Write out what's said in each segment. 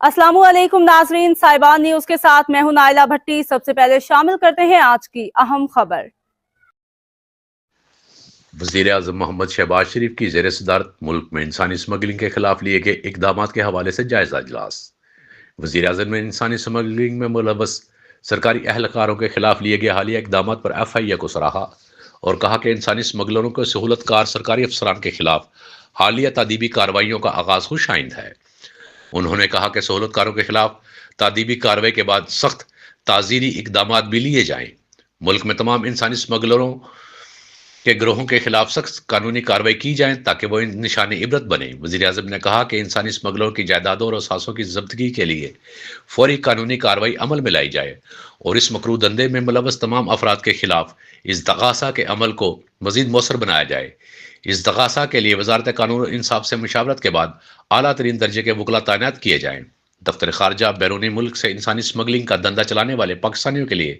अस्सलामु अलैकुम नाजरीन, साहिबान न्यूज के साथ मैं हूं नाइला भट्टी। सबसे पहले शामिल करते हैं आज की अहम खबर। वज़ीर-ए-आज़म मोहम्मद शहबाज शरीफ की ज़ेर सदारत मुल्क में इंसानी स्मगलिंग के खिलाफ लिए गए इकदामात के हवाले से जायजा इजलास। वज़ीर-ए-आज़म ने इंसानी स्मगलिंग में मुलव्वस सरकारी अहलकारों के खिलाफ लिए गए हालिया इकदामात पर FIA को सराहा और कहा कि इंसानी स्मगलरों के सहूलतकार सरकारी अफसरान के खिलाफ हालिया तादीबी कार्रवाइयों का आगाज खुश आइंद है। उन्होंने कहा कि सहूलतकारों के खिलाफ तादीबी कार्रवाई के बाद सख्त ताज़ीरी इकदामात भी लिए जाएं। मुल्क में तमाम इंसानी स्मगलरों के ग्रोहों के खिलाफ सख्त कानूनी कार्रवाई की जाए ताकि वो निशान इबरत बने। वज़ीर-ए-आज़म ने कहा कि इंसानी स्मगलरों की जायदादों और असासों की जब्तगी के लिए फौरी कानूनी कार्रवाई अमल में लाई जाए और इस मकरू धंधे में मुलव्वस तमाम अफराद के खिलाफ इस्तग़ासा के अमल को मज़ीद मौसर बनाया जाए। इस्तग़ासा के लिए वज़ारत कानून और इंसाफ से मुशावरत के बाद आला तरीन दर्जे के वकला तैनात किए जाएं। दफ्तर खारजा बैरूनी मुल्क से इंसानी स्मगलिंग का धंधा चलाने वाले पाकिस्तानियों के लिए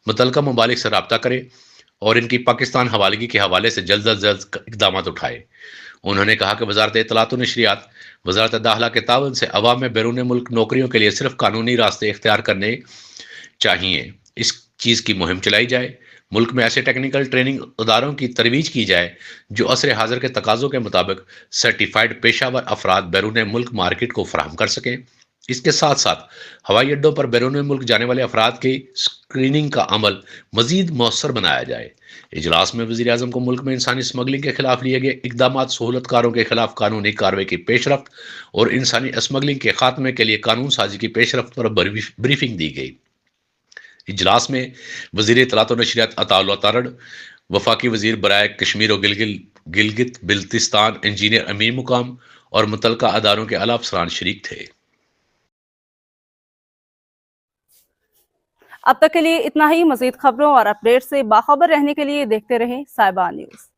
मुतल्लिका ममालिक से रब्ता करे और इनकी पाकिस्तान हवालगी के हवाले से जल्द अज जल्द इकदाम उठाए। उन्होंने कहा कि वजारत इत्तलात और नशरियात, वजारत दाखिला के तावन से अवाम में बैरून मुल्क नौकरियों के लिए सिर्फ कानूनी रास्ते इख्तियार करने चाहिए। इस चीज़ की मुहिम चलाई जाए। मुल्क में ऐसे टेक्निकल ट्रेनिंग इदारों की तरवीज की जाए जो असर हाजिर के तकाज़ों के मुताबिक सर्टिफाइड पेशावर अफराद बैरून मुल्क मार्केट को फराहम कर सकें। इसके साथ साथ हवाई अड्डों पर बैरून मुल्क जाने वाले अफराद की स्क्रीनिंग का अमल मजीद मौसर बनाया जाए। इजलास में वज़ीर-ए-आज़म को मुल्क में इंसानी स्मगलिंग के खिलाफ लिए गए इकदामात, सहूलतकारों के खिलाफ कानूनी कार्रवाई की पेशरफ्त और इंसानी स्मगलिंग के खात्मे के लिए कानून साजी की पेशरफ्त पर ब्रीफिंग दी गई। इजलास में वज़ीर इत्तलात और नशरियात अताउल्लाह तारड़, वफाकी वज़ीर बराए कश्मीर और गिलगित बिल्तिस्तान इंजीनियर अमीर मुकाम और मुतल्लिका अदारों के आला अफसरान शरीक थे। अब तक के लिए इतना ही। मजीद खबरों और अपडेट से बाखबर रहने के लिए देखते रहें साहिबान न्यूज।